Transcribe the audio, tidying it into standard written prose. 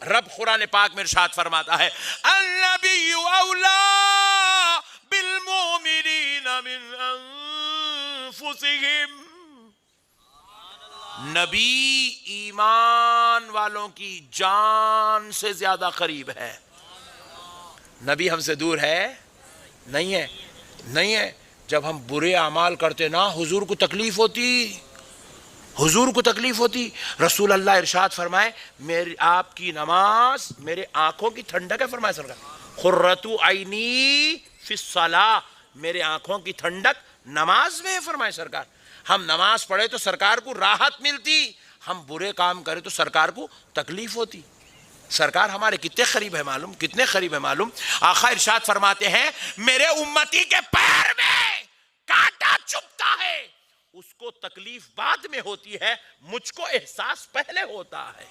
رب قرآن پاک میں ارشاد فرماتا ہے النبی اولا بالمؤمنین من انفسہم، نبی ایمان والوں کی جان سے زیادہ قریب ہے۔ نبی ہم سے دور ہے؟ نہیں ہے، نہیں ہے۔ جب ہم برے اعمال کرتے نا حضور کو تکلیف ہوتی، حضور کو تکلیف ہوتی۔ رسول اللہ ارشاد فرمائے میری آپ کی نماز میرے آنکھوں کی ٹھنڈک ہے، فرمائے سرکار قرۃ عینی فی الصلاۃ، میرے آنکھوں کی ٹھنڈک نماز میں ہے، فرمائے سرکار۔ ہم نماز پڑھے تو سرکار کو راحت ملتی، ہم برے کام کرے تو سرکار کو تکلیف ہوتی۔ سرکار ہمارے کتنے قریب ہے معلوم، کتنے قریب ہے معلوم۔ آقا ارشاد فرماتے ہیں میرے امتی کے پیر میں کانٹا چبھتا ہے، اس کو تکلیف بعد میں ہوتی ہے، مجھ کو احساس پہلے ہوتا ہے۔